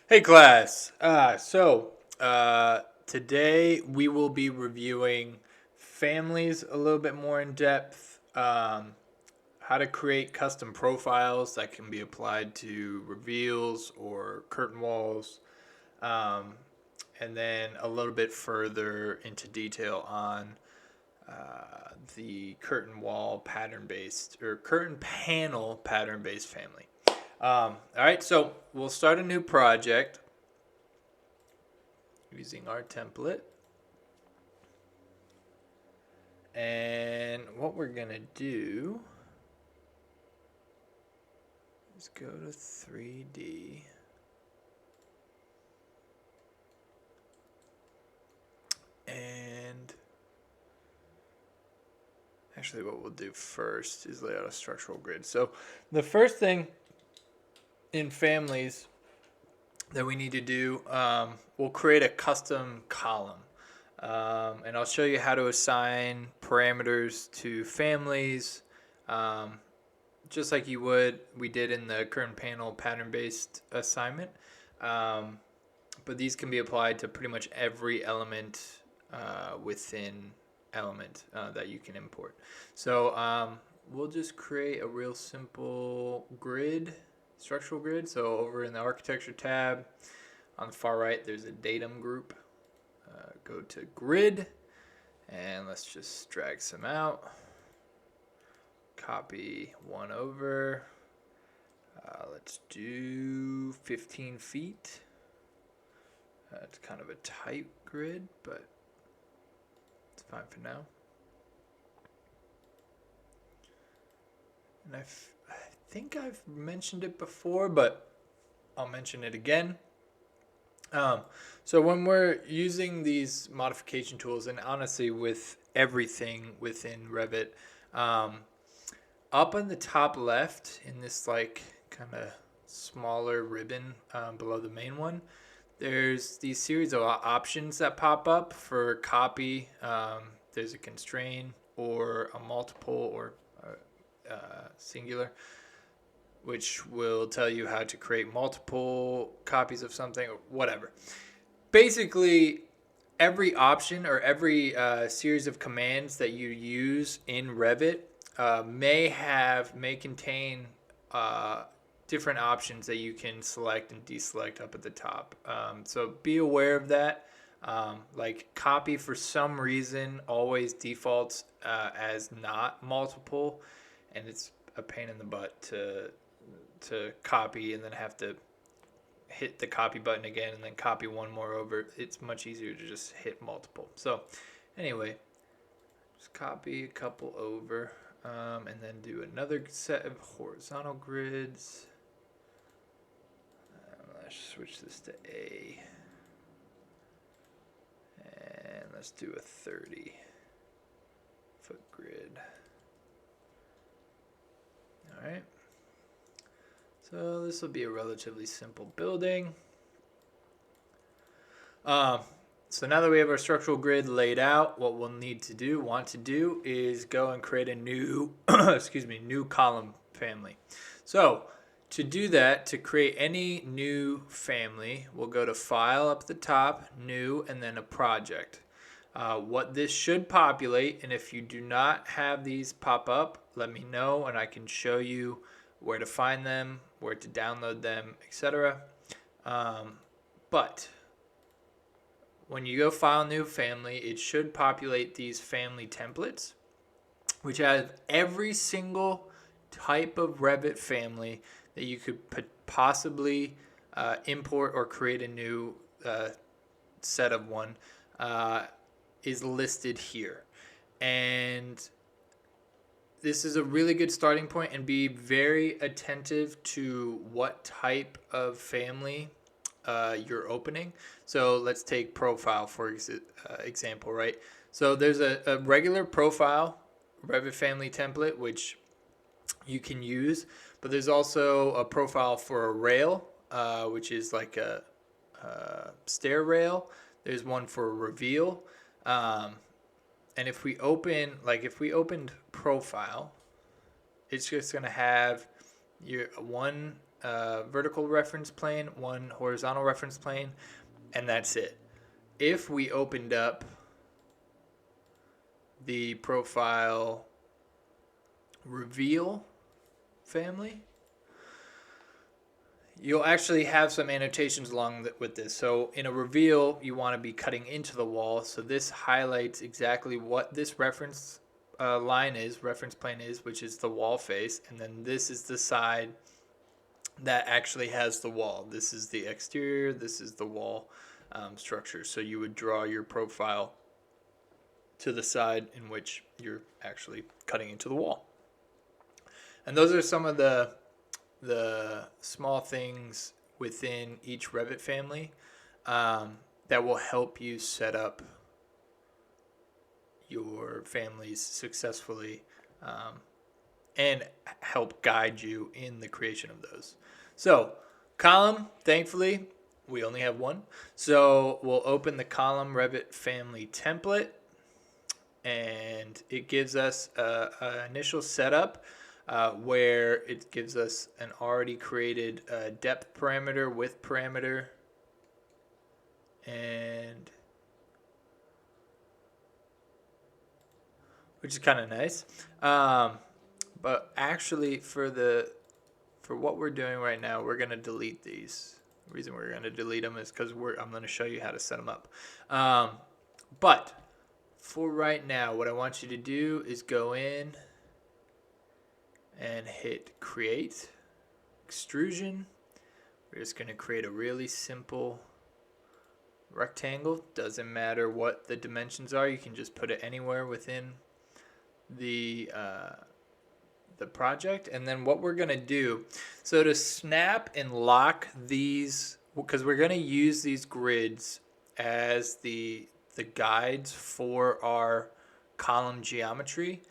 Hey class. Today we will be reviewing families a little bit more in depth. How to create custom profiles that can be applied to reveals or curtain walls. Um, and then a little bit further into detail on the curtain wall pattern based or curtain panel pattern based family. All right, so we'll start a new project using our template. And what we're going to do is go to 3D. And actually what we'll do first is lay out a structural grid. So the first thing in families that we need to do, we'll create a custom column. And I'll show you how to assign parameters to families, just like we did in the current panel pattern-based assignment. But these can be applied to pretty much every element within element that you can import. So we'll just create a real simple grid, structural grid. So over in the architecture tab, on the far right, there's a datum group. Go to grid, and let's just drag some out. Copy one over. Let's do 15 feet. It's kind of a tight grid, but it's fine for now. And I think I've mentioned it before, but I'll mention it again. So when we're using these modification tools, and honestly with everything within Revit, up on the top left in this like kind of smaller ribbon below the main one, there's these series of options that pop up for copy. There's a constraint or a multiple or singular, which will tell you how to create multiple copies of something or whatever. Basically, every option or every series of commands that you use in Revit may contain different options that you can select and deselect up at the top. So be aware of that. Like copy for some reason always defaults as not multiple, and it's a pain in the butt to copy and then have to hit the copy button again and then copy one more over. It's much easier to just hit multiple. So anyway, just copy a couple over and then do another set of horizontal grids. Let's switch this to A. And let's do a 30-foot grid. All right. So this will be a relatively simple building. So now that we have our structural grid laid out, what we'll want to do is go and create a new, new column family. So to do that, to create any new family, we'll go to File up at the top, New, and then a Project. What this should populate, and if you do not have these pop up, let me know and I can show you where to find them, where to download them, etc. But when you go File, New, Family, it should populate these family templates, which have every single type of Revit family that you could possibly import or create a new set of one is listed here. And this is a really good starting point, and be very attentive to what type of family you're opening. So let's take profile for example, right? So there's a regular profile Revit family template, which you can use, but there's also a profile for a rail, which is like a stair rail. There's one for a reveal. And if we opened profile, it's just going to have your one vertical reference plane, one horizontal reference plane, and that's it. If we opened up the profile reveal family, you'll actually have some annotations along with this. So in a reveal, you want to be cutting into the wall. So this highlights exactly what this reference reference plane is, which is the wall face. And then this is the side that actually has the wall. This is the exterior. This is the wall structure. So you would draw your profile to the side in which you're actually cutting into the wall. And those are some of the small things within each Revit family that will help you set up your families successfully and help guide you in the creation of those. So column, thankfully, we only have one. So we'll open the column Revit family template, and it gives us an initial setup where it gives us an already created depth parameter, width parameter, and which is kind of nice. But actually, for what we're doing right now, we're going to delete these. The reason we're going to delete them is because I'm going to show you how to set them up. But for right now, what I want you to do is go in and hit create extrusion. We're just going to create a really simple rectangle. Doesn't matter what the dimensions are. You can just put it anywhere within the project. And then what we're going to do, so to snap and lock these, because we're going to use these grids as the guides for our column geometry.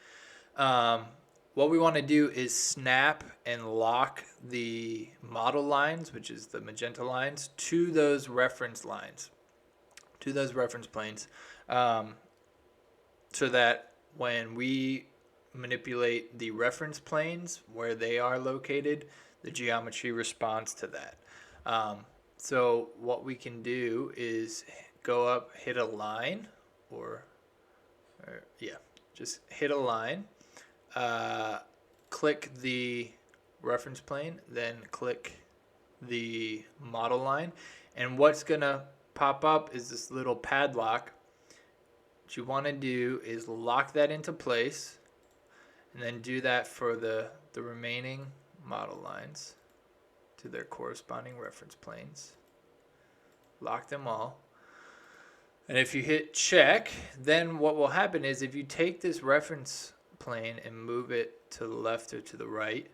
What we want to do is snap and lock the model lines, which is the magenta lines, to those reference lines, to those reference planes, so that when we manipulate the reference planes where they are located, the geometry responds to that. So what we can do is go up, hit a line, just hit a line. Click the reference plane, then click the model line, and what's gonna pop up is this little padlock. What you want to do is lock that into place, and then do that for the remaining model lines to their corresponding reference planes. Lock them all. And if you hit check, then what will happen is if you take this reference plane and move it to the left or to the right,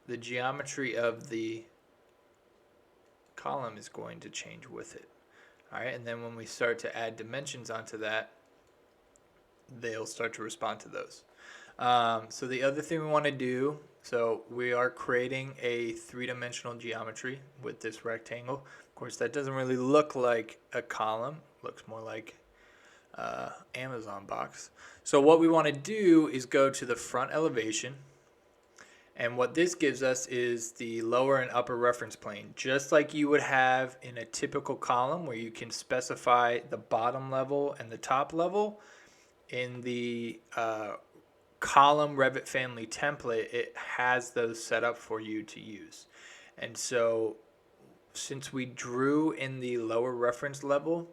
the geometry of the column is going to change with it. All right, and then when we start to add dimensions onto that, they'll start to respond to those. So the other thing we want to do, so we are creating a three-dimensional geometry with this rectangle. Of course, that doesn't really look like a column. It looks more like Amazon box. So what we want to do is go to the front elevation, and what this gives us is the lower and upper reference plane, just like you would have in a typical column where you can specify the bottom level and the top level. In the column Revit family template, it has those set up for you to use. And so since we drew in the lower reference level,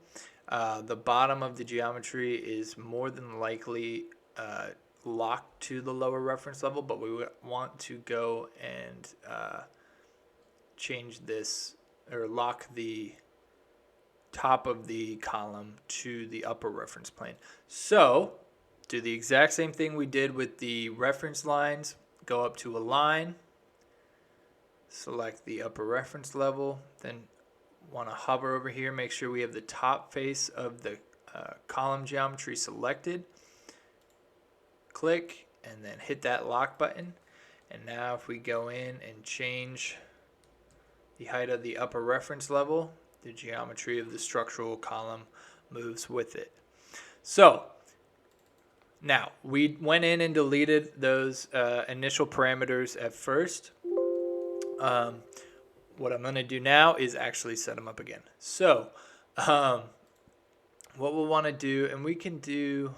the bottom of the geometry is more than likely locked to the lower reference level, but we want to go and change this, or lock the top of the column to the upper reference plane. So do the exact same thing we did with the reference lines. Go up to align, select the upper reference level, then want to hover over here, make sure we have the top face of the column geometry selected. Click and then hit that lock button. And now if we go in and change the height of the upper reference level, the geometry of the structural column moves with it. So now we went in and deleted those initial parameters at first. what I'm going to do now is actually set them up again. So what we'll want to do, and we can do,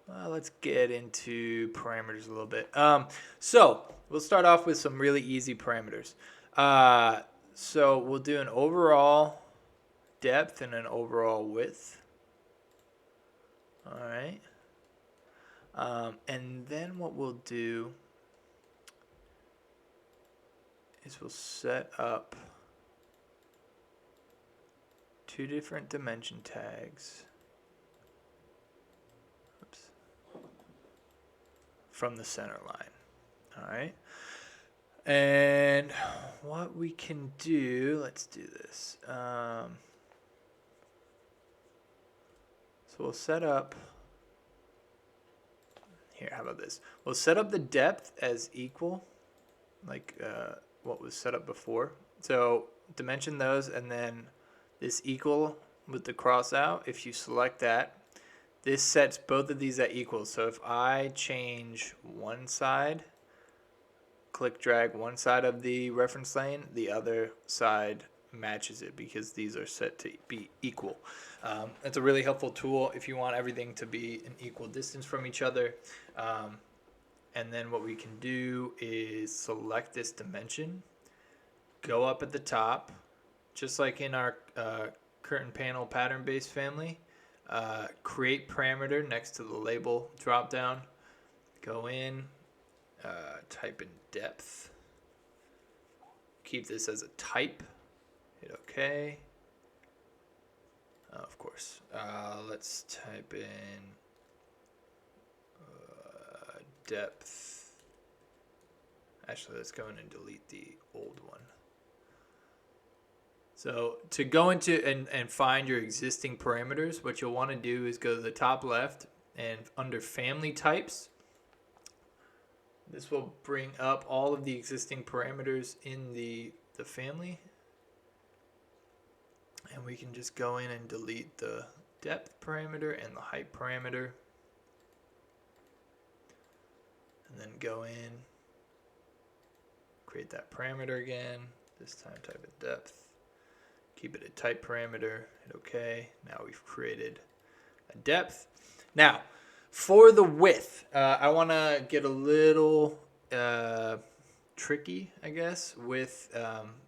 let's get into parameters a little bit. So we'll start off with some really easy parameters. So we'll do an overall depth and an overall width. All right. And then what we'll do is we'll set up 2 different dimension tags. Oops. From the center line. All right. And what we can do, let's do this. So we'll set up, here, how about this? We'll set up the depth as equal, like what was set up before. So dimension those, and then this equal with the cross out, if you select that, this sets both of these at equal. So if I change one side, click drag one side of the reference lane, the other side matches it because these are set to be equal. It's a really helpful tool if you want everything to be an equal distance from each other. And then what we can do is select this dimension, go up at the top, just like in our curtain panel pattern based family, create parameter next to the label drop down, go in, type in depth, keep this as a type, hit OK. Of course, let's type in depth. Actually, let's go in and delete the old one. So to go into and find your existing parameters, what you'll want to do is go to the top left and under family types. This will bring up all of the existing parameters in the family. And we can just go in and delete the depth parameter and the height parameter. And then go in, create that parameter again. This time type in depth. Keep it a type parameter, hit OK. Now we've created a depth. Now, for the width, I want to get a little tricky, I guess, with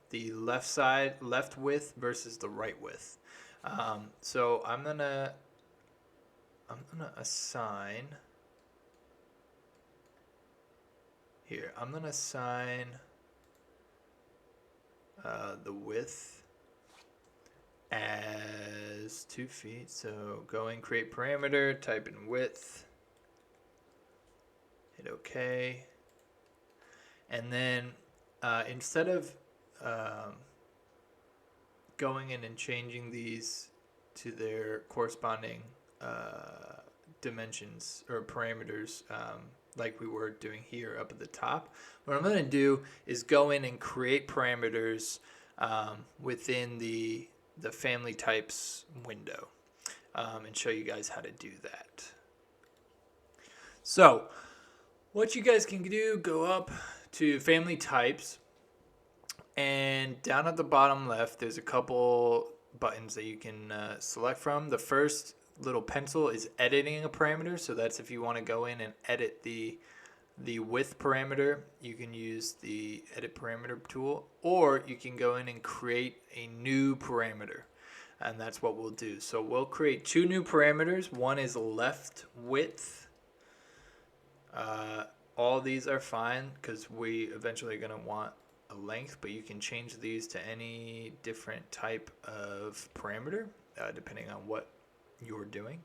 the left width versus the right width. So I'm gonna assign here. I'm gonna assign the width as 2 feet. So go and create parameter, type in width, hit OK. And then instead of going in and changing these to their corresponding dimensions or parameters like we were doing here up at the top, what I'm going to do is go in and create parameters within the family types window and show you guys how to do that. So what you guys can do, go up to family types, and down at the bottom left there's a couple buttons that you can select from. The first little pencil is editing a parameter, so that's if you want to go in and edit the width parameter, you can use the edit parameter tool, or you can go in and create a new parameter, and that's what we'll do. So we'll create 2 new parameters. One is left width. All these are fine because we eventually are going to want a length, but you can change these to any different type of parameter depending on what you're doing.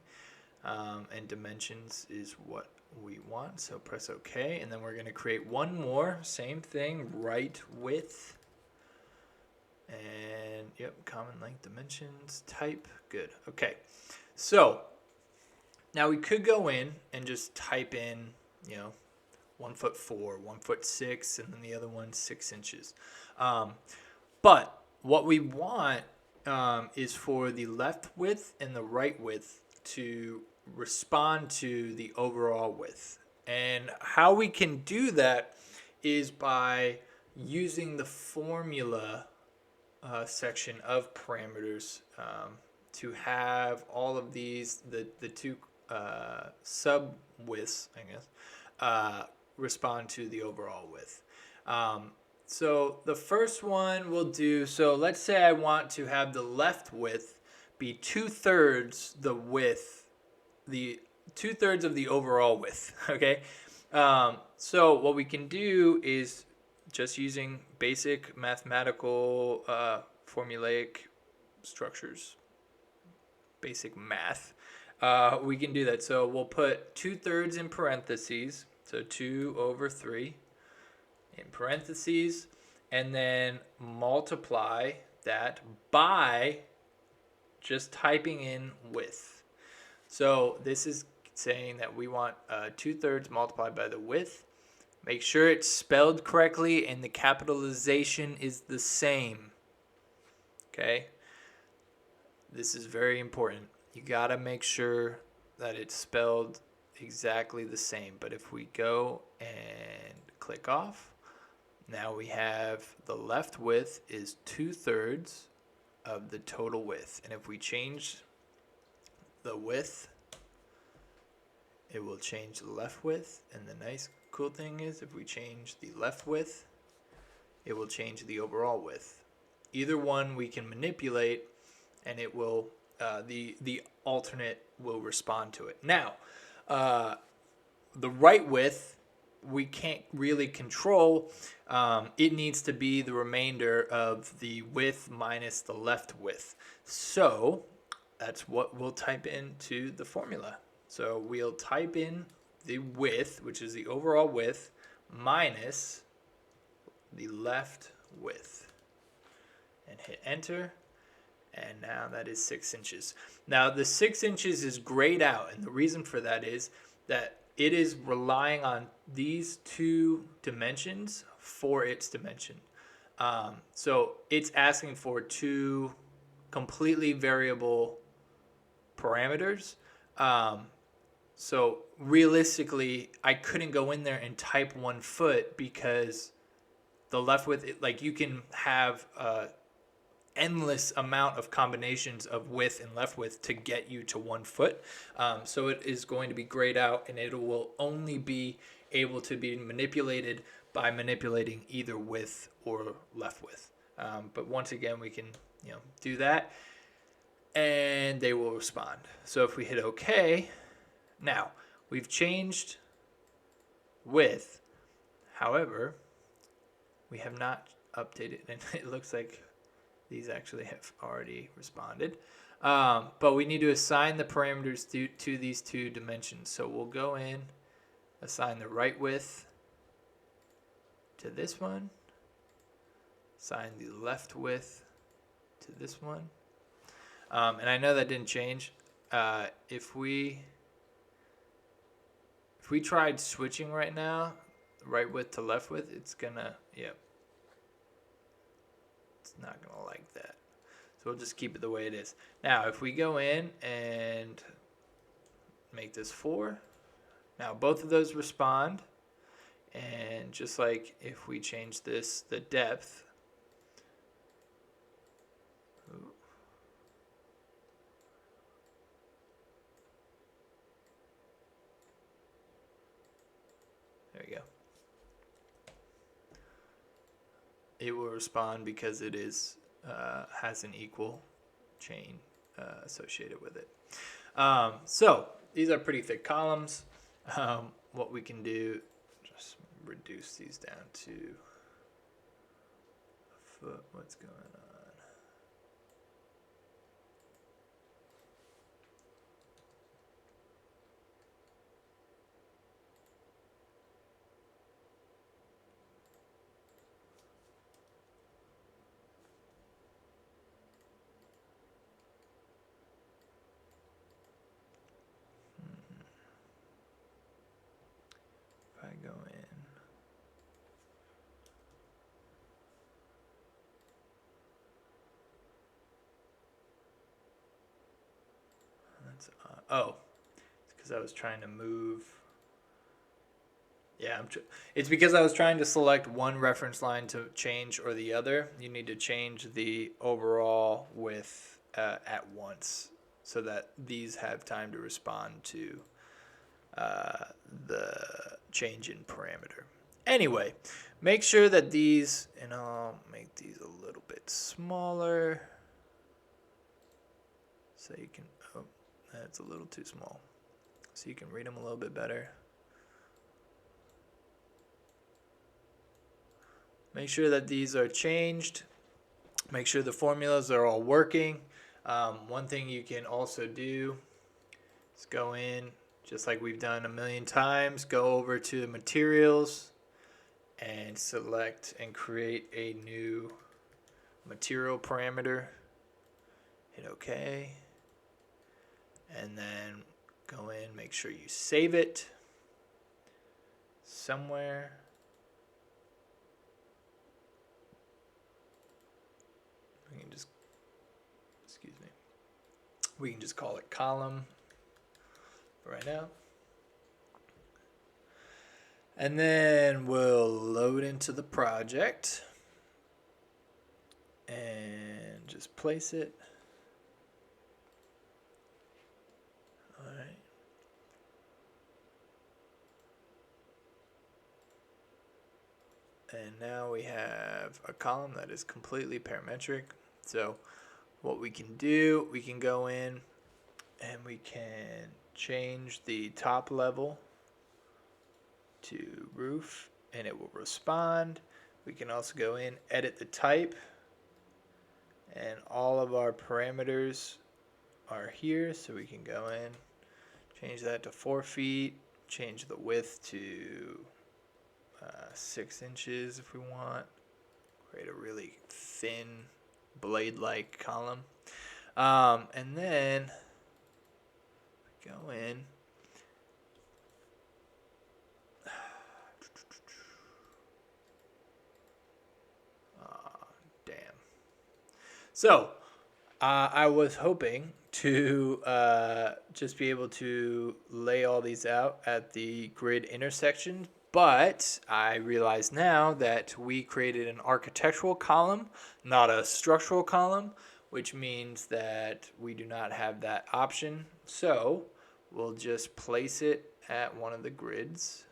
And dimensions is what we want, so press OK, and then we're going to create one more, same thing, right width, and yep, common length dimensions, type, good. Okay, so now we could go in and just type in, 1'4", 1'6", and then the other one 6 inches. But what we want is for the left width and the right width to respond to the overall width. And how we can do that is by using the formula section of parameters to have all of these, the two sub widths, I guess, respond to the overall width. So the first one we'll do, so let's say I want to have the left width be 2/3 the width, the 2/3 of the overall width, okay? So what we can do is just using basic mathematical formulaic structures, basic math, we can do that. So we'll put 2/3 in parentheses, so 2/3 in parentheses, and then multiply that by just typing in width. So this is saying that we want 2/3 multiplied by the width. Make sure it's spelled correctly and the capitalization is the same. Okay? This is very important. You gotta make sure that it's spelled exactly the same. But if we go and click off, now we have the left width is 2/3 of the total width. And if we change the width, it will change the left width. And the nice cool thing is if we change the left width, it will change the overall width. Either one we can manipulate, and it will the alternate will respond to it. Now, the right width we can't really control. It needs to be the remainder of the width minus the left width. So that's what we'll type into the formula. So we'll type in the width, which is the overall width, minus the left width, and hit enter. And now that is 6 inches. Now the 6 inches is grayed out, and the reason for that is that it is relying on these two dimensions for its dimension. So it's asking for two completely variable parameters. So realistically, I couldn't go in there and type 1 foot because the left width, like you can have endless amount of combinations of width and left width to get you to 1 foot. So it is going to be grayed out, and it will only be able to be manipulated by manipulating either width or left width. But once again, we can do that, and they will respond. So if we hit OK, now we've changed width. However, we have not updated, and it looks like these actually have already responded. But we need to assign the parameters to these two dimensions. So we'll go in, assign the right width to this one, assign the left width to this one. And I know that didn't change. If we tried switching right now, right width to left width, it's gonna, it's not gonna like that. So we'll just keep it the way it is. Now, if we go in and make this 4, now both of those respond. And just like if we change this, the depth, there we go. It will respond because it is has an equal chain associated with it. So these are pretty thick columns. What we can do, just reduce these down to a foot. What's going on? I go in. That's it's because I was trying to move Yeah, it's because I was trying to select one reference line to change or the other. You need to change the overall width at once so that these have time to respond to uh, the change in parameter. Anyway, make sure that these, and I'll make these a little bit smaller so you can, oh, that's a little too small. So you can read them a little bit better. Make sure that these are changed. Make sure the formulas are all working. One thing you can also do is go in, just like we've done a million times, go over to materials and select and create a new material parameter. Hit OK. And then go in, make sure you save it somewhere. We can just, excuse me, we can just call it column for right now. And then we'll load into the project and just place it. All right. And now we have a column that is completely parametric. So what we can do, we can go in and we can change the top level to roof and it will respond. We can also go in, edit the type, and all of our parameters are here. So we can go in, change that to 4 feet, change the width to 6 inches if we want. Create a really thin blade-like column. And then go in. Damn. So I was hoping to just be able to lay all these out at the grid intersection, but I realize now that we created an architectural column, not a structural column, which means that we do not have that option. So we'll just place it at one of the grids.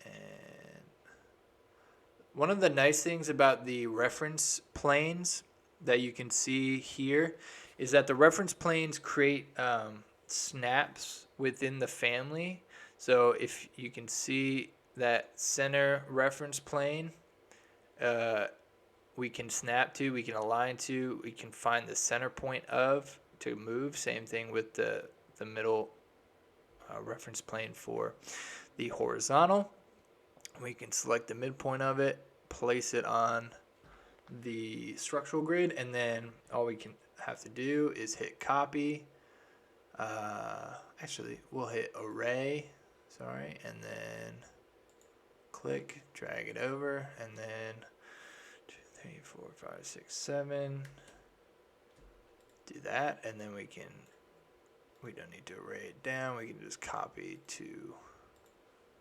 And one of the nice things about the reference planes that you can see here is that the reference planes create snaps within the family. So if you can see that center reference plane, we can snap to, we can align to, we can find the center point of to move. Same thing with the middle reference plane for the horizontal. We can select the midpoint of it, place it on the structural grid, and then all we can have to do is hit copy. Actually, we'll hit array, sorry, and then click, drag it over, and then 2, 3, 4, 5, 6, 7. Do that, and then we don't need to array it down. We can just copy to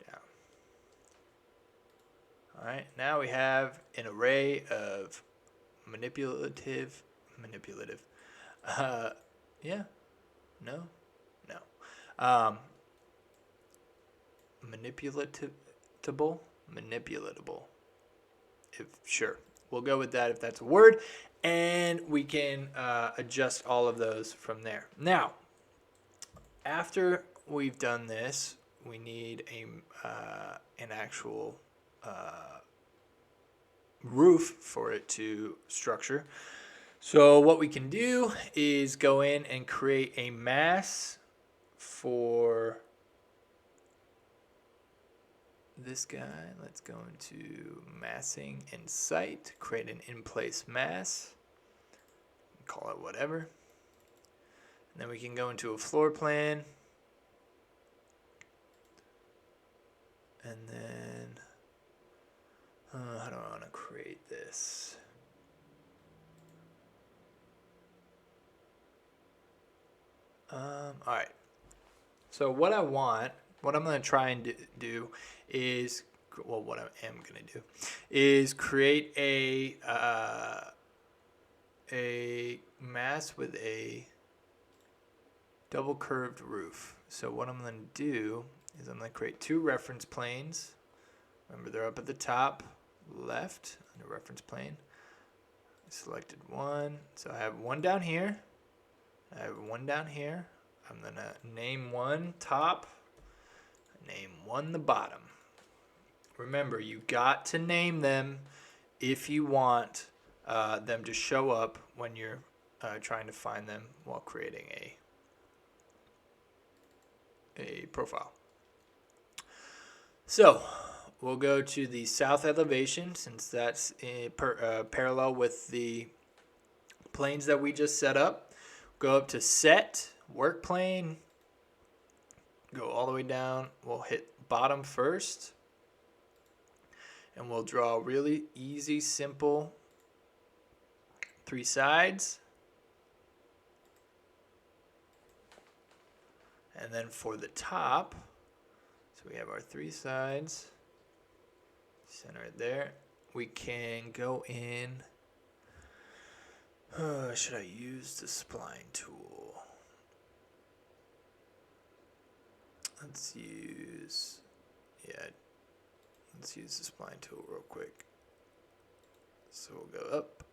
down. All right, now we have an array of manipulative, yeah, no, manipulatable, if sure. We'll go with that if that's a word, and we can adjust all of those from there. Now, after we've done this, we need an actual roof for it to structure. So what we can do is go in and create a mass for this guy. Let's go into massing and site, create an in-place mass, call it whatever. And then we can go into a floor plan. And then, how do I want to create this? All right. So what I want what I'm going to try and do is, well, what I am going to do is create a mass with a double curved roof. So what I'm going to do is I'm going to create 2 reference planes. Remember, they're up at the top left on the reference plane. I selected one, so I have one down here. I have one down here. I'm going to name one top, name one the bottom. Remember, you got to name them if you want them to show up when you're trying to find them while creating a profile. So we'll go to the south elevation, since that's parallel with the planes that we just set up. Go up to set, work plane, go all the way down. We'll hit bottom first, and we'll draw really easy, simple 3 sides. And then for the top, so we have our 3 sides, center it there. We can go in, should I use the spline tool? Let's use the spline tool real quick. So we'll go up,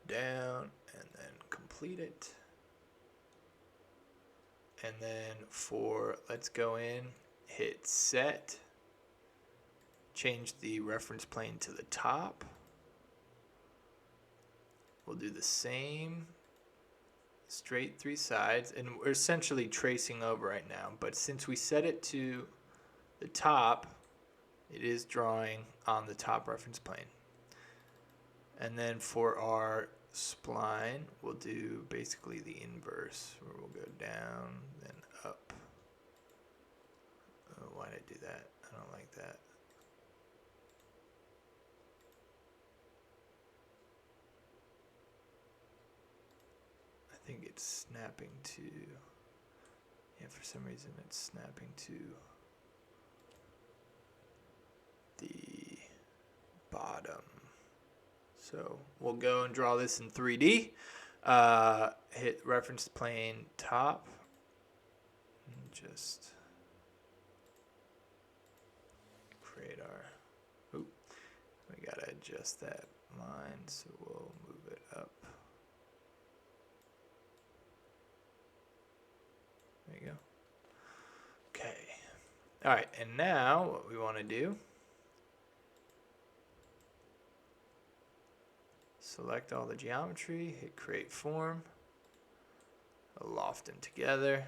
down, and then complete it. And then let's go in, hit set, change the reference plane to the top. We'll do the same, straight 3 sides, and we're essentially tracing over right now, but since we set it to the top, it is drawing on the top reference plane. And then for our spline, we'll do basically the inverse, where we'll go down, then up. Oh, why did I do that? I don't like that. I think it's snapping to, for some reason it's snapping to the bottom. So we'll go and draw this in 3D. Hit reference plane top. And just create our, we gotta adjust that line, so we'll move it up. There you go. Okay. All right, and now what we want to do, select all the geometry, hit create form, loft them together,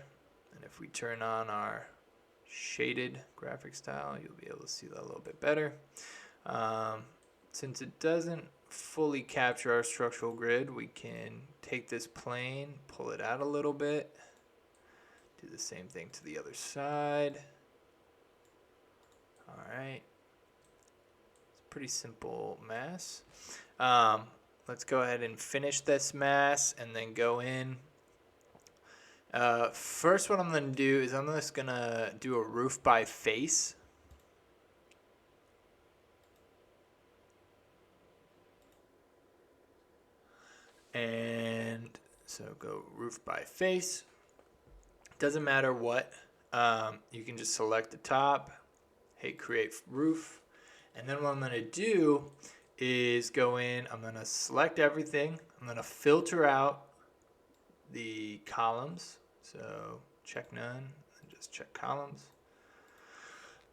and if we turn on our shaded graphic style, you'll be able to see that a little bit better. Since it doesn't fully capture our structural grid, we can take this plane, pull it out a little bit, do the same thing to the other side. All right, it's a pretty simple mass. Let's go ahead and finish this mass and then go in. First, what I'm going to do is I'm just going to do a roof by face. And so go roof by face. Doesn't matter what. You can just select the top, hit create roof. And then what I'm going to do is go in, I'm going to select everything. I'm going to filter out the columns. So check none and just check columns.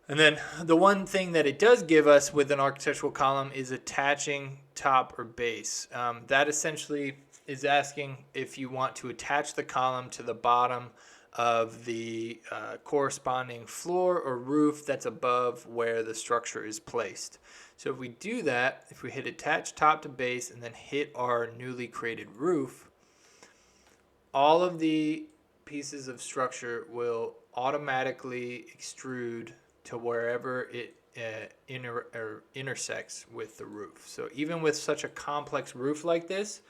And then the one thing that it does give us with an architectural column is attaching top or base. That essentially is asking if you want to attach the column to the bottom of the corresponding floor or roof that's above where the structure is placed. So if we do that, if we hit attach top to base and then hit our newly created roof, all of the pieces of structure will automatically extrude to wherever it intersects with the roof. So even with such a complex roof like this,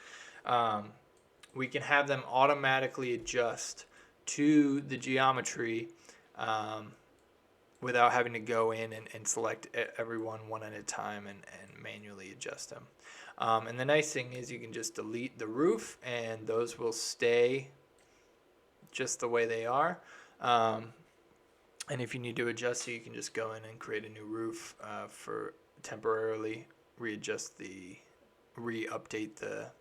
we can have them automatically adjust to the geometry without having to go in and select everyone one at a time and manually adjust them. And the nice thing is you can just delete the roof and those will stay just the way they are. And if you need to adjust it, you can just go in and create a new roof for temporarily re-update the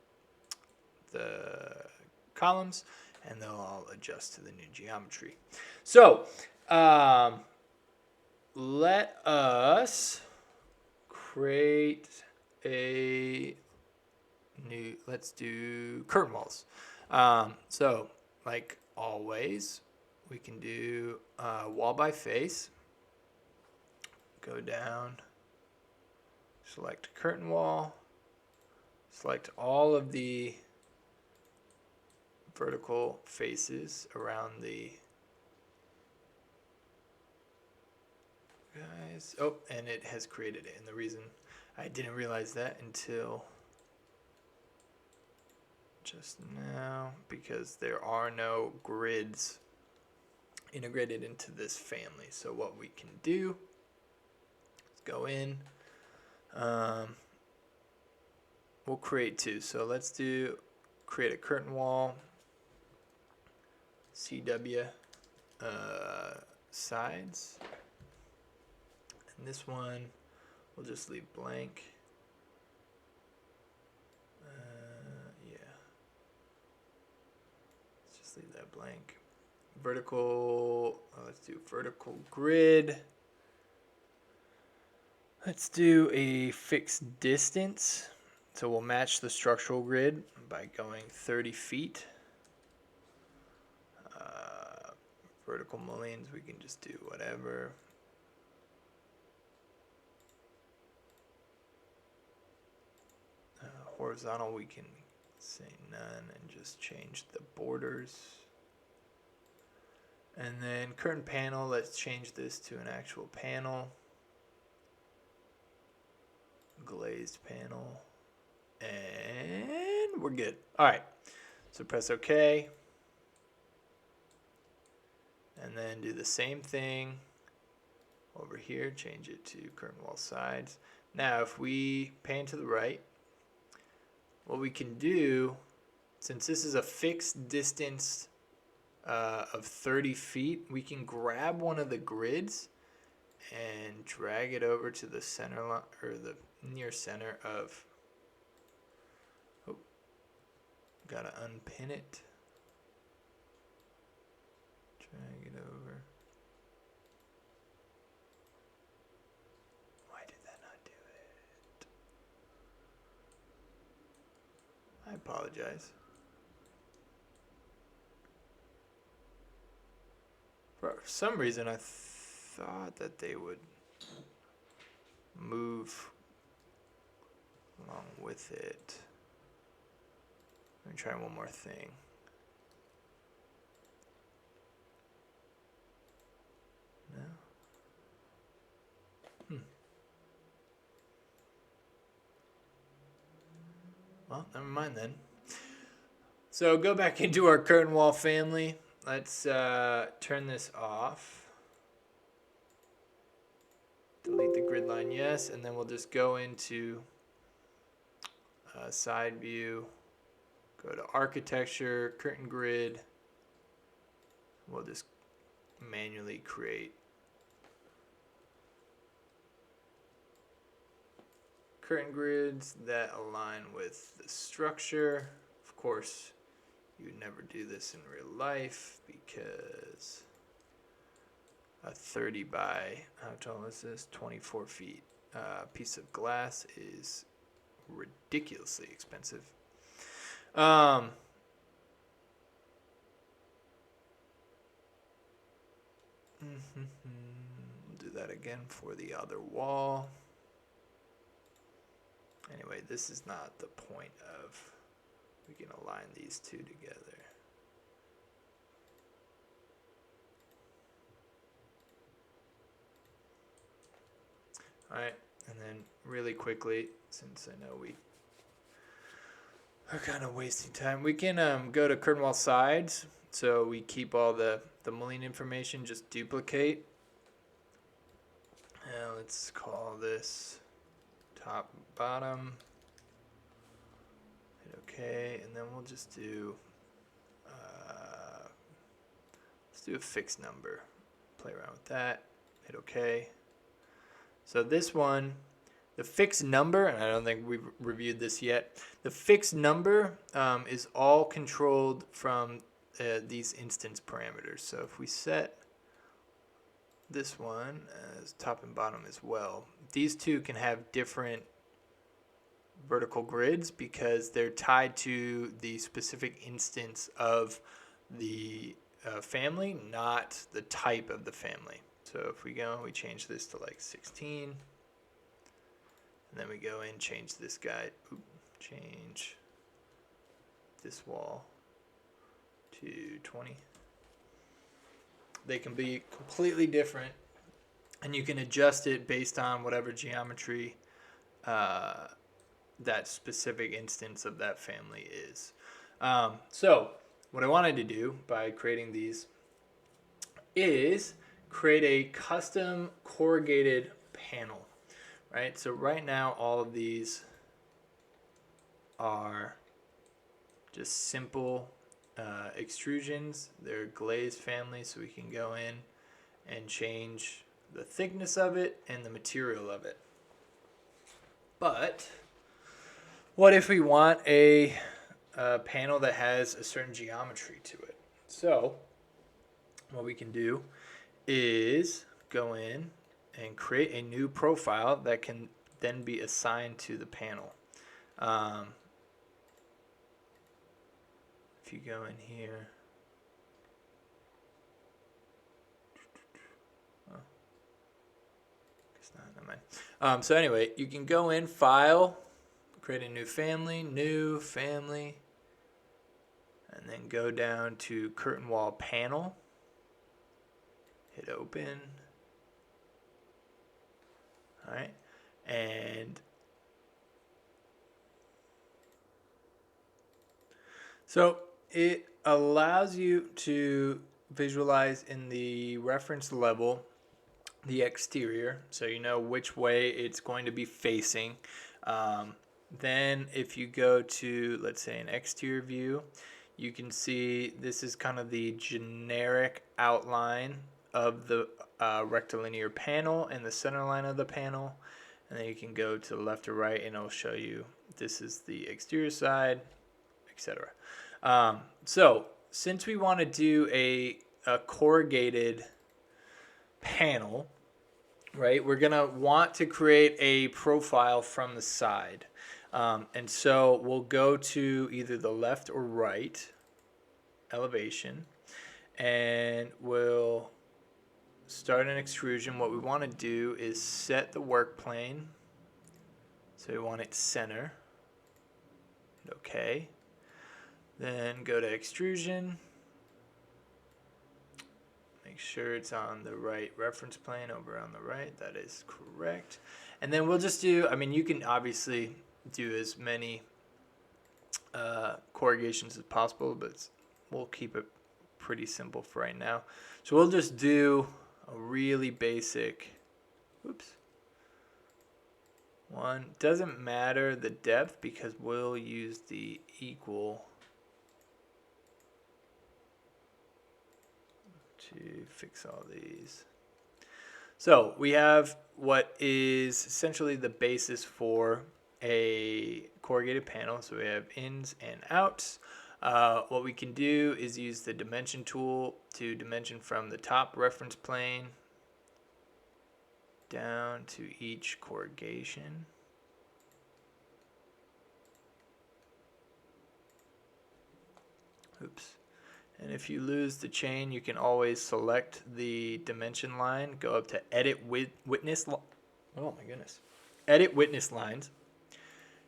columns, and they'll all adjust to the new geometry. So let us create a new, let's do curtain walls. So like always, we can do wall by face, go down, select curtain wall, select all of the vertical faces around the guys. Oh, and it has created it. And the reason I didn't realize that until just now, because there are no grids integrated into this family. So what we can do is go in, we'll create two. So let's create a curtain wall, CW sides, and this one we'll just leave blank. Let's just leave that blank. Vertical, let's do vertical grid. Let's do a fixed distance. So we'll match the structural grid by going 30 feet. Vertical mullions, we can just do whatever. Horizontal, we can say none and just change the borders. And then curtain panel, let's change this to an actual panel. Glazed panel. And we're good. All right, so press OK. And then do the same thing over here, change it to curtain wall sides. Now if we pan to the right, what we can do, since this is a fixed distance of 30 feet, we can grab one of the grids and drag it over to the center line, or the near center of, gotta unpin it. Drag it over. Why did that not do it? I apologize. For some reason, I thought that they would move along with it. Let me try one more thing. No? Well, never mind then. So go back into our curtain wall family. Let's turn this off. Delete the grid line, yes, and then we'll just go into side view, go to architecture, curtain grid. We'll just manually create curtain grids that align with the structure. Of course, you would never do this in real life because a 30 by, how tall is this? 24 feet piece of glass is ridiculously expensive. We'll do that again for the other wall. Anyway, this is not the point of, we can align these two together. Alright, and then really quickly, since I know we are kind of wasting time, we can go to curtain wall sides. So we keep all the mullion information, just duplicate. Now let's call this top, bottom. Hit OK, and then we'll just do, let's do a fixed number. Play around with that. Hit OK. So this one, the fixed number, and I don't think we've reviewed this yet, the fixed number is all controlled from these instance parameters. So if we set this one as top and bottom as well, these two can have different vertical grids because they're tied to the specific instance of the family, not the type of the family. So if we go and we change this to like 16, and then we go in, change this guy, change this wall to 20. They can be completely different, and you can adjust it based on whatever geometry that specific instance of that family is. So what I wanted to do by creating these is create a custom corrugated panel, right? So right now all of these are just simple extrusions. They're glazed family, so we can go in and change the thickness of it and the material of it. But what if we want a panel that has a certain geometry to it? So what we can do is go in and create a new profile that can then be assigned to the panel. If you go in here, it's not, never mind. So anyway, you can go in, File, create a new family, and then go down to Curtain Wall Panel, hit Open. All right, and so it allows you to visualize in the reference level the exterior, so you know which way it's going to be facing. Then if you go to, let's say, an exterior view, you can see this is kind of the generic outline of the rectilinear panel and the center line of the panel. And then you can go to the left or right and it'll show you this is the exterior side, etc. So since we want to do a corrugated panel, right, we're going to want to create a profile from the side. And so we'll go to either the left or right elevation, and we'll start an extrusion. What we want to do is set the work plane. So we want it center. Okay. Then go to extrusion. Make sure it's on the right reference plane over on the right. That is correct. And then we'll just do, I mean, you can obviously do as many corrugations as possible, but we'll keep it pretty simple for right now. So we'll just do a really basic, one. Doesn't matter the depth because we'll use the equal to fix all these. So we have what is essentially the basis for a corrugated panel. So we have ins and outs. What we can do is use the dimension tool to dimension from the top reference plane down to each corrugation. And if you lose the chain, you can always select the dimension line, go up to edit witness. Oh my goodness. Edit witness lines.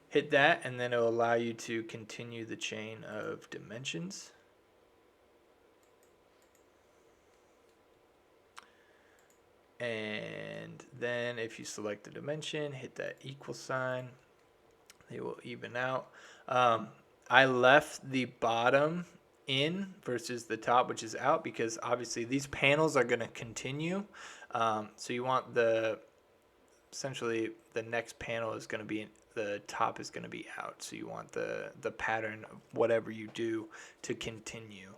Hit that, and then it will allow you to continue the chain of dimensions. And then if you select the dimension, hit that equal sign, they will even out. I left the bottom in versus the top, which is out, because obviously these panels are going to continue. So you want the essentially the next panel is going to be, the top is going to be out. So you want the pattern of whatever you do to continue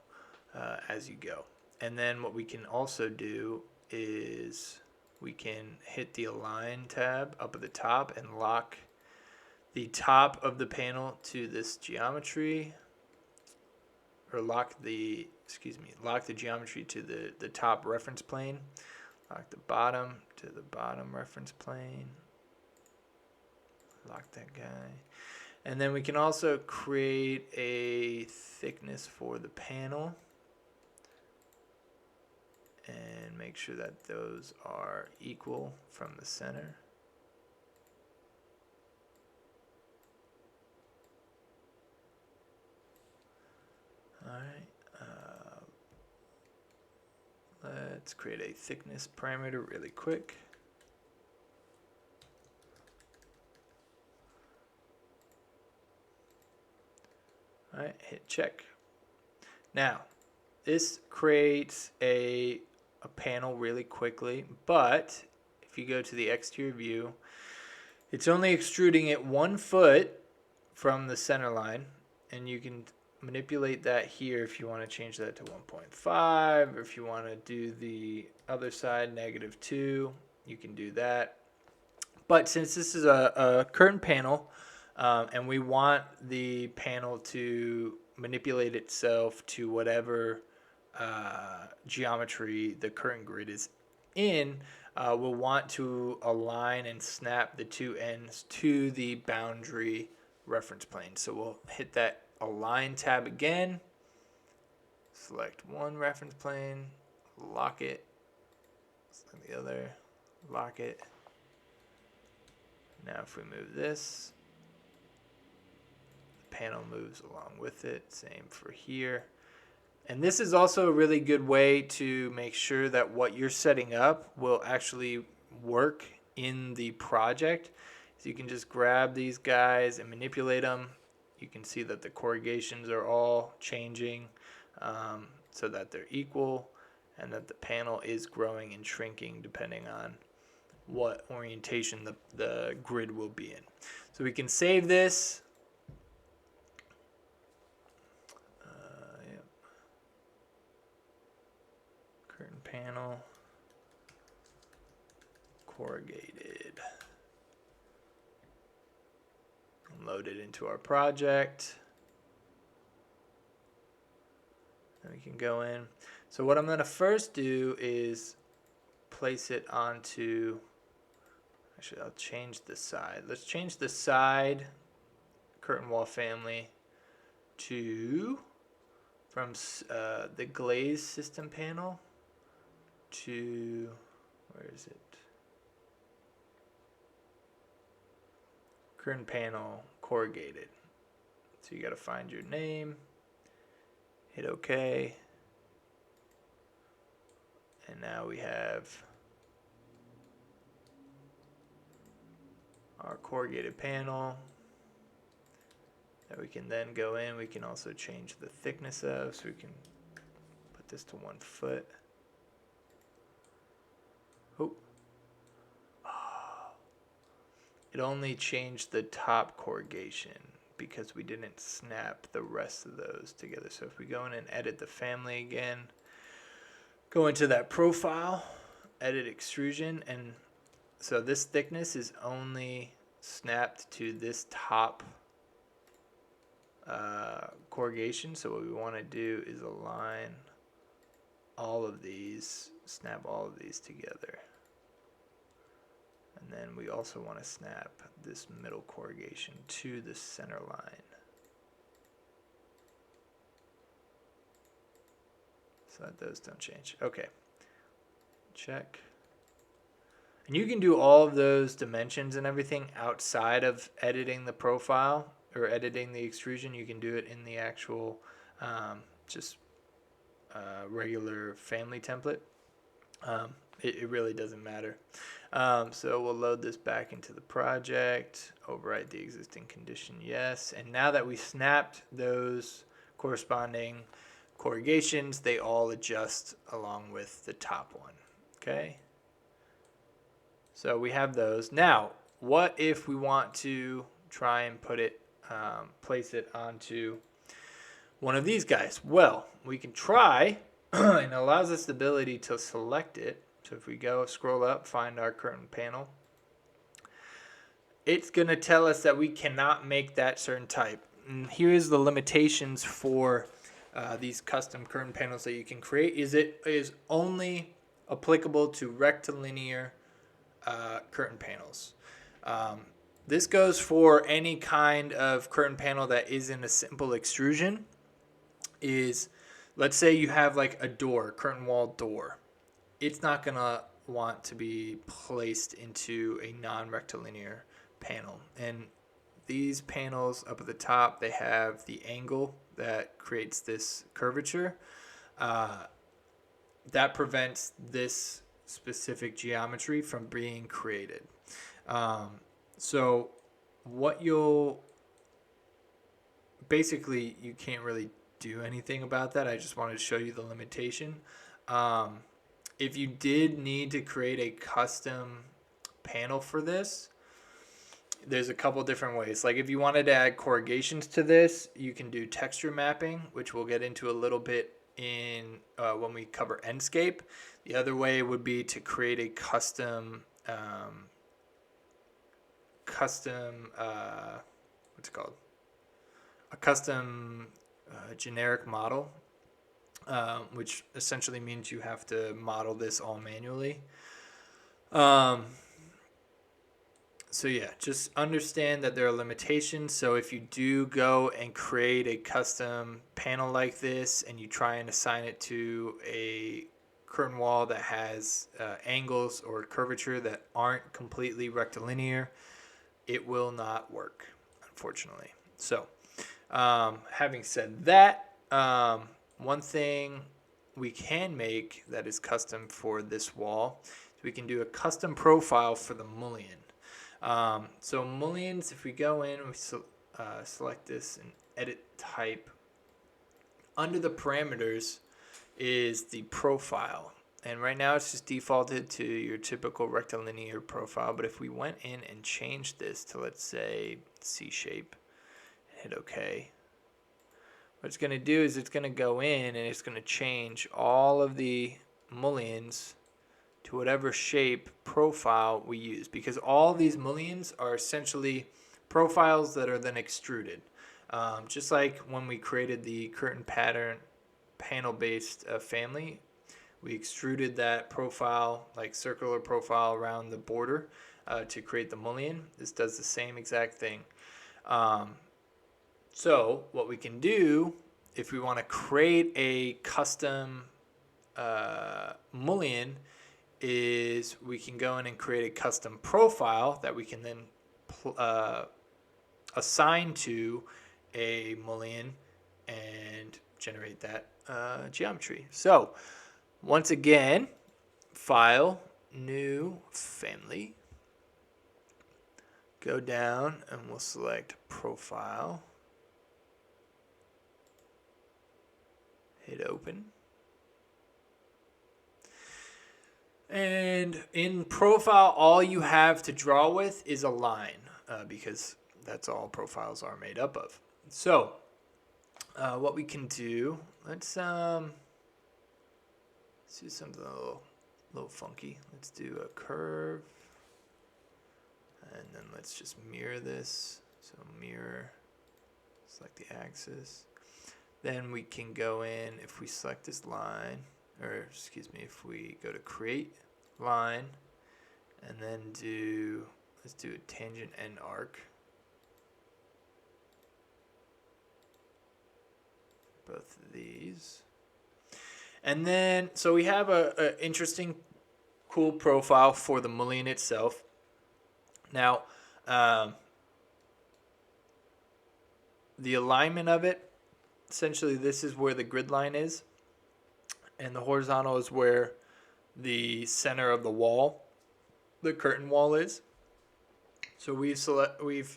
as you go. And then what we can also do is we can hit the Align tab up at the top and lock the top of the panel to this geometry, or lock the geometry to the top reference plane. Lock the bottom to the bottom reference plane. Lock that guy. And then we can also create a thickness for the panel and make sure that those are equal from the center. All right. Let's create a thickness parameter really quick. All right, hit check. Now, this creates a panel really quickly, but if you go to the exterior view, it's only extruding it 1 foot from the center line, and you can manipulate that here if you want to change that to 1.5, or if you want to do the other side -2, you can do that. But since this is a curtain panel, and we want the panel to manipulate itself to whatever geometry the curtain grid is in, we'll want to align and snap the two ends to the boundary reference plane. So we'll hit that Align tab again, select one reference plane, lock it, select the other, lock it. Now if we move this, the panel moves along with it. Same for here. And this is also a really good way to make sure that what you're setting up will actually work in the project. So you can just grab these guys and manipulate them. You can see that the corrugations are all changing so that they're equal, and that the panel is growing and shrinking depending on what orientation the grid will be in. So we can save this. Yep. Curtain panel, corrugated. Load it into our project. Then we can go in. So what I'm going to first do is place it onto, actually I'll change the side. Let's change the side curtain wall family to, from the glaze system panel to, where is it? Curtain panel corrugated. So you got to find your name, hit OK, and now we have our corrugated panel that we can then go in. We can also change the thickness of, so we can put this to 1 foot. Oh. It only changed the top corrugation because we didn't snap the rest of those together. So if we go in and edit the family again, go into that profile, edit extrusion, and so this thickness is only snapped to this top corrugation. So what we want to do is align all of these, snap all of these together. And then we also want to snap this middle corrugation to the center line. So that those don't change. Okay. Check. And you can do all of those dimensions and everything outside of editing the profile or editing the extrusion. You can do it in the actual regular family template. It really doesn't matter. So we'll load this back into the project, overwrite the existing condition, yes. And now that we snapped those corresponding corrugations, they all adjust along with the top one, okay? So we have those. Now, what if we want to try and put it, place it onto one of these guys? Well, we can try, and it allows us the ability to select it. So if we go scroll up, find our curtain panel, it's going to tell us that we cannot make that certain type. And here's the limitations for these custom curtain panels that you can create. It is only applicable to rectilinear curtain panels. This goes for any kind of curtain panel that isn't a simple extrusion. Let's say you have like a door, curtain wall door. It's not going to want to be placed into a non-rectilinear panel. And these panels up at the top, they have the angle that creates this curvature. That prevents this specific geometry from being created. So what basically, you can't really do anything about that. I just wanted to show you the limitation. If you did need to create a custom panel for this, there's a couple different ways. Like if you wanted to add corrugations to this, you can do texture mapping, which we'll get into a little bit in when we cover Endscape. The other way would be to create a custom what's it called? A custom generic model, which essentially means you have to model this all manually. So yeah, just understand that there are limitations. So if you do go and create a custom panel like this and you try and assign it to a curtain wall that has angles or curvature that aren't completely rectilinear, it will not work, unfortunately. So having said that, one thing we can make that is custom for this wall is we can do a custom profile for the mullion. So mullions, if we go in, we select this and edit type, under the parameters is the profile. And right now it's just defaulted to your typical rectilinear profile. But if we went in and changed this to, let's say, C shape, and hit OK, what it's going to do is it's going to go in and it's going to change all of the mullions to whatever shape profile we use, because all these mullions are essentially profiles that are then extruded. Just like when we created the curtain pattern panel based family, we extruded that profile, like circular profile around the border to create the mullion. This does the same exact thing. So what we can do if we want to create a custom mullion is we can go in and create a custom profile that we can then assign to a mullion and generate that geometry. So once again, File, New, Family. Go down and we'll select Profile. Hit Open. And in Profile, all you have to draw with is a line because that's all profiles are made up of. So what we can do, let's do something a little funky. Let's do a curve, and then let's just mirror this. So mirror, select the axis. Then we can go in, if we select this line, or excuse me, if we go to create line, and then let's do a tangent and arc. Both of these. And then, so we have a interesting, cool profile for the mullion itself. Now, the alignment of it, essentially this is where the grid line is, and the horizontal is where the center of the wall, the curtain wall, is. So we've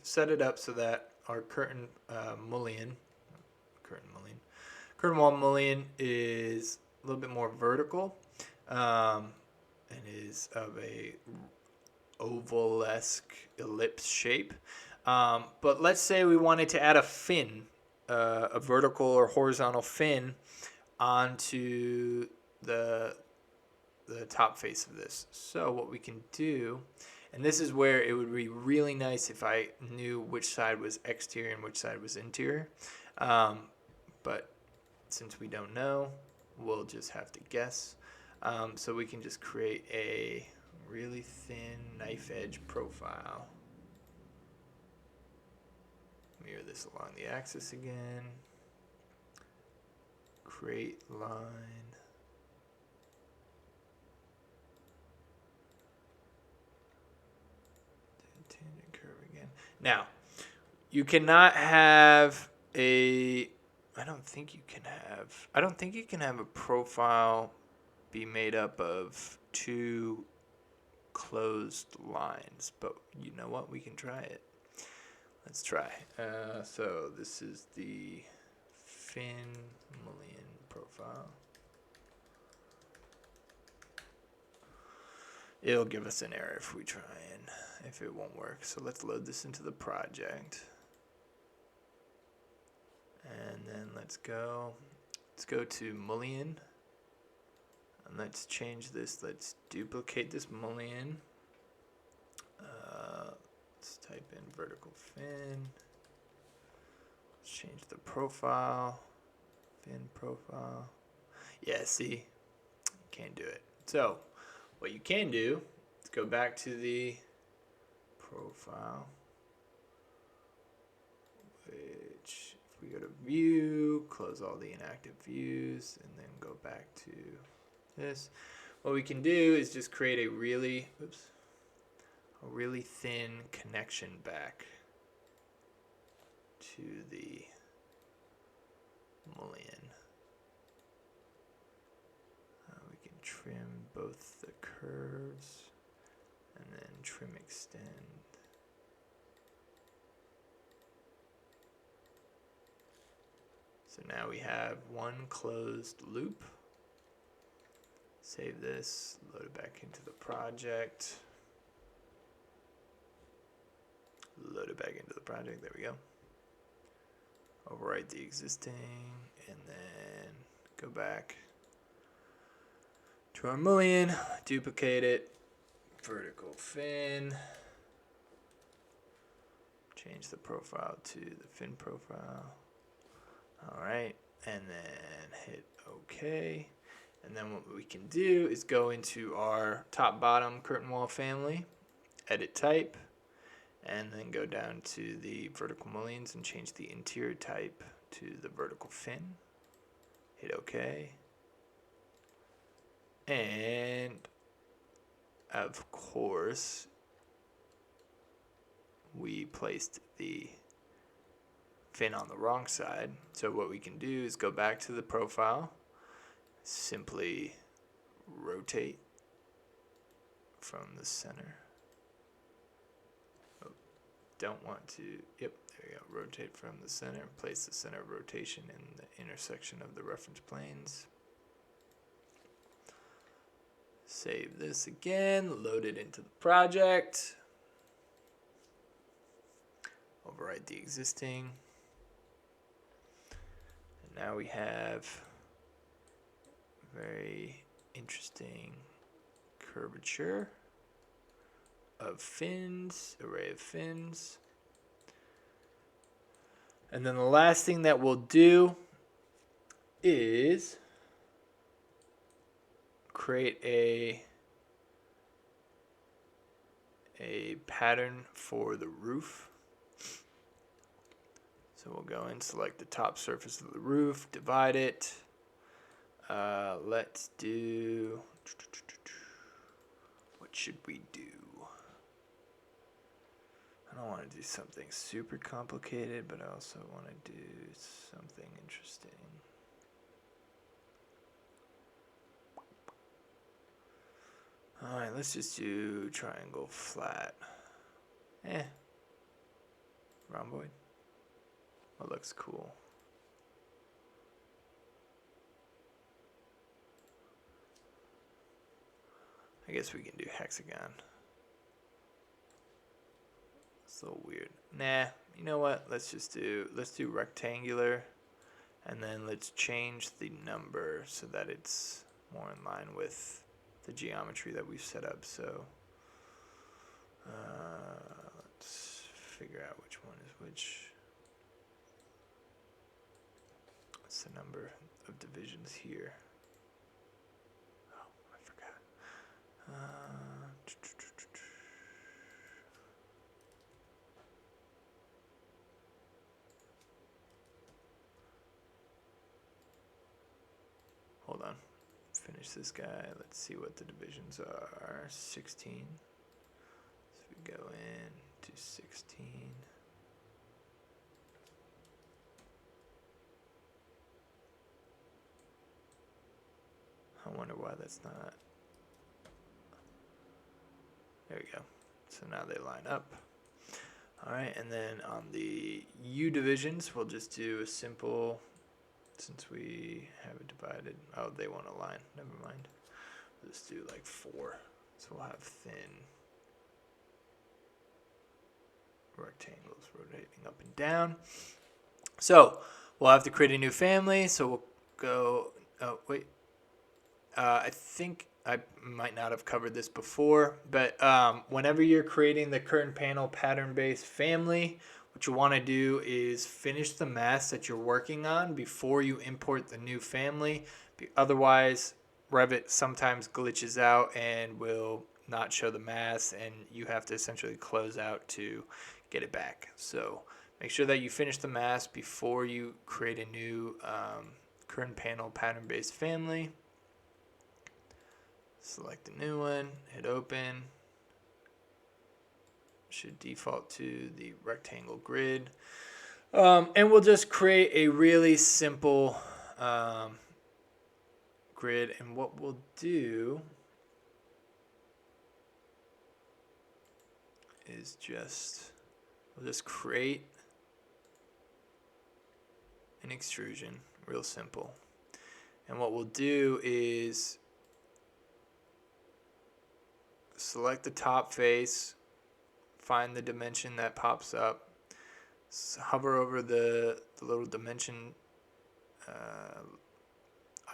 set it up so that our curtain wall mullion is a little bit more vertical, and is of a oval-esque ellipse shape. But let's say we wanted to add a fin, a vertical or horizontal fin onto the top face of this. So what we can do, and this is where it would be really nice if I knew which side was exterior and which side was interior. But since we don't know, we'll just have to guess. So we can just create a really thin knife edge profile. Mirror this along the axis again. Create line. Tangent curve again. Now, you cannot have a, I don't think you can have a profile be made up of two closed lines, but you know what? We can try it. Let's try. So this is the fin mullion profile. It'll give us an error if we try and if it won't work. So let's load this into the project. And then let's go to mullion. And let's change this. Let's duplicate this mullion. Let's type in vertical fin. Let's change the profile. Fin profile. Yeah, see? Can't do it. So, what you can do is go back to the profile. Which, if we go to view, close all the inactive views, and then go back to this. What we can do is just create a really thin connection back to the mullion. We can trim both the curves and then trim extend. So now we have one closed loop. Save this, load it back into the project. Load it back into the project, there we go. Overwrite the existing, and then go back to our mullion, duplicate it, vertical fin, change the profile to the fin profile. All right, and then hit OK. And then what we can do is go into our top bottom curtain wall family, edit type, and then go down to the vertical mullions and change the interior type to the vertical fin. Hit OK. And of course, we placed the fin on the wrong side. So what we can do is go back to the profile, simply rotate from the center. Oh, don't want to, yep, there we go, rotate from the center, place the center of rotation in the intersection of the reference planes. Save this again, load it into the project, overwrite the existing, and now we have very interesting curvature of fins, array of fins. And then the last thing that we'll do is create a pattern for the roof. So we'll go and select the top surface of the roof, divide it. Let's do, what should we do? I don't want to do something super complicated, but I also want to do something interesting. Alright, let's just do triangle flat. Rhomboid. That looks cool. I guess we can do hexagon. It's a little weird. Nah, you know what? Let's do rectangular, and then let's change the number so that it's more in line with the geometry that we've set up. So let's figure out which one is which. What's the number of divisions here? Oh, I forgot. Hold on. Finish this guy. Let's see what the divisions are. 16. So we go in to 16. I wonder why that's not. There we go. So now they line up. All right, and then on the U divisions, we'll just do a simple, since we have it divided. Oh, they won't align. Never mind. We'll just do like 4. So we'll have thin rectangles rotating up and down. So we'll have to create a new family. So we'll go, oh, wait. I think I might not have covered this before, but whenever you're creating the curtain panel pattern-based family, what you want to do is finish the mask that you're working on before you import the new family. Otherwise, Revit sometimes glitches out and will not show the mask, and you have to essentially close out to get it back. So make sure that you finish the mask before you create a new curtain panel pattern-based family. Select a new one, hit open. Should default to the rectangle grid. And we'll just create a really simple grid. And what we'll do is we'll just create an extrusion, real simple. And what we'll do is select the top face, find the dimension that pops up, hover over the little dimension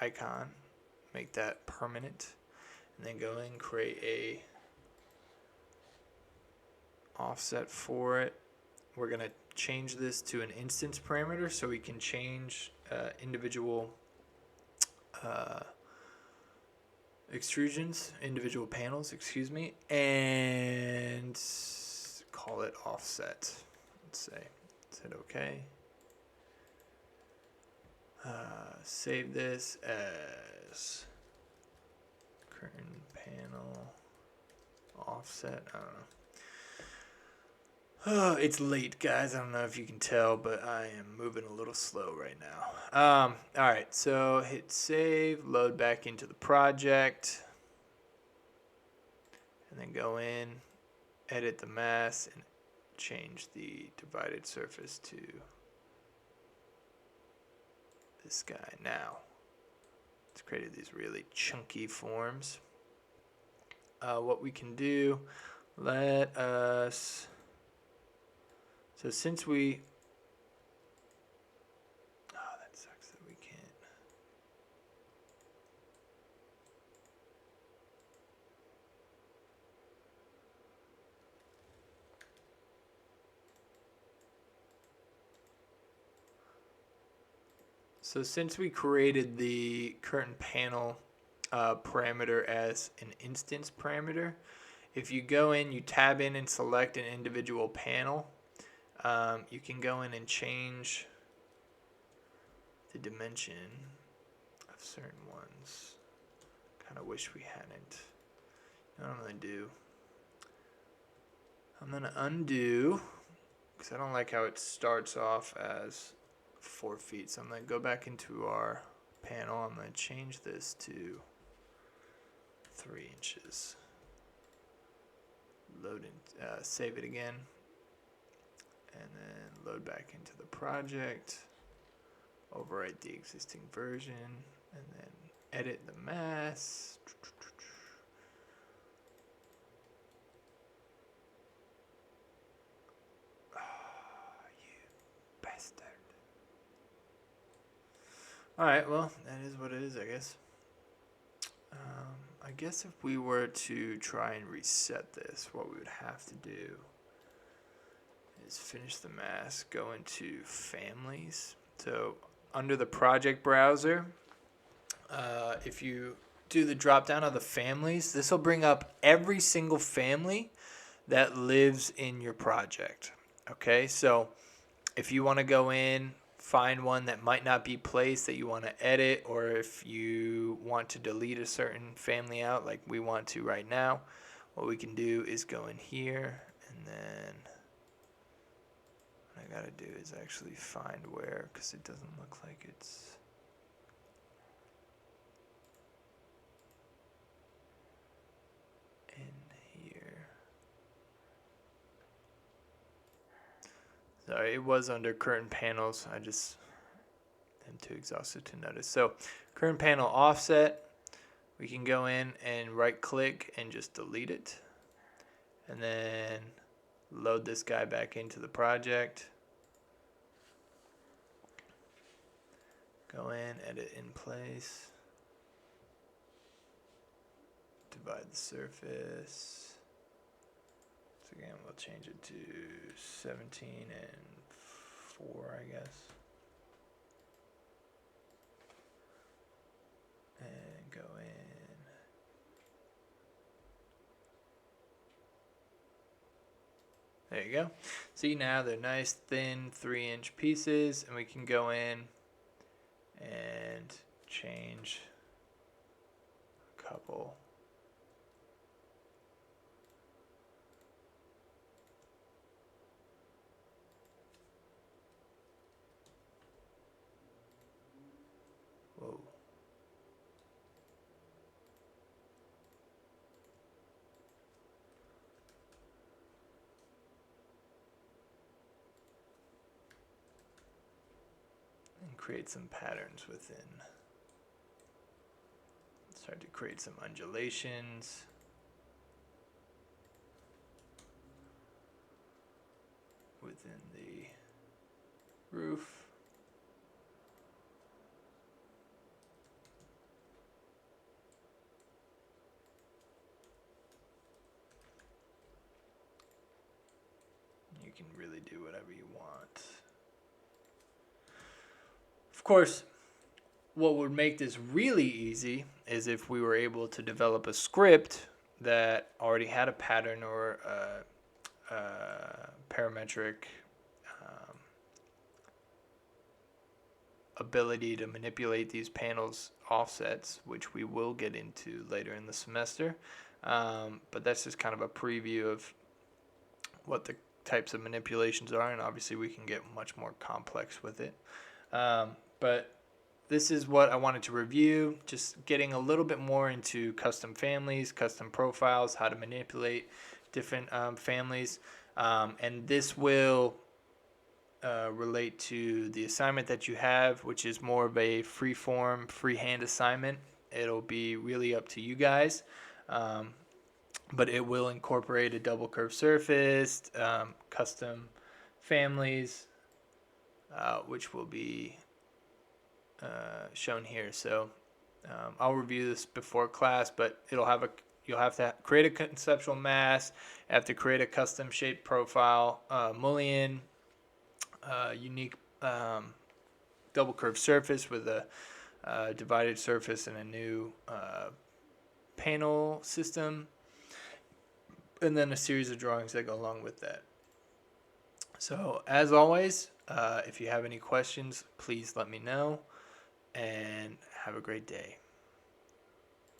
icon, make that permanent, and then go in and create a offset for it. We're going to change this to an instance parameter so we can change individual extrusions, individual panels, excuse me, and call it offset. Let's say, hit OK. Save this as curtain panel offset. I don't know. Oh, it's late, guys. I don't know if you can tell, but I am moving a little slow right now. All right, so hit save, load back into the project, and then go in, edit the mask, and change the divided surface to this guy. Now, it's created these really chunky forms. What we can do, let us... So since we, that sucks that we can't. So since we created the curtain panel parameter as an instance parameter, if you go in, you tab in and select an individual panel, you can go in and change the dimension of certain ones. Kind of wish we hadn't. You know what I'm going to do? I'm going to undo, because I don't like how it starts off as 4 feet. So I'm going to go back into our panel. I'm going to change this to 3 inches. Load in, save it again. And then load back into the project, overwrite the existing version, and then edit the mask. All right, well, that is what it is, I guess. I guess if we were to try and reset this, what we would have to do is finish the mask, go into families. So under the project browser, if you do the drop down of the families, this will bring up every single family that lives in your project. Okay, so if you want to go in, find one that might not be placed that you want to edit, or if you want to delete a certain family out like we want to right now, what we can do is go in here, and then what I gotta do is actually find where, because it doesn't look like it's in here. Sorry, it was under current panels. I just am too exhausted to notice. So current panel offset, we can go in and right click and just delete it. And then load this guy back into the project. Go in, edit in place. Divide the surface. So again, we'll change it to 17 and 4, I guess. And go in. There you go. See, now they're nice, thin, 3-inch pieces, and we can go in and change a couple. Whoa. And create some patterns within. Start to create some undulations. Within the roof. You can really do whatever you want. Of course, what would make this really easy is if we were able to develop a script that already had a pattern or a parametric ability to manipulate these panels offsets, which we will get into later in the semester. But that's just kind of a preview of what the types of manipulations are, and obviously we can get much more complex with it. But this is what I wanted to review, just getting a little bit more into custom families, custom profiles, how to manipulate different families. And this will relate to the assignment that you have, which is more of a free-form, freehand assignment. It'll be really up to you guys. But it will incorporate a double curved surface, custom families, which will be shown here. So I'll review this before class, but you'll have to create a conceptual mask, have to create a custom shaped profile, mullion, unique double curved surface with a divided surface and a new panel system, and then a series of drawings that go along with that. So as always, if you have any questions, please let me know, and have a great day.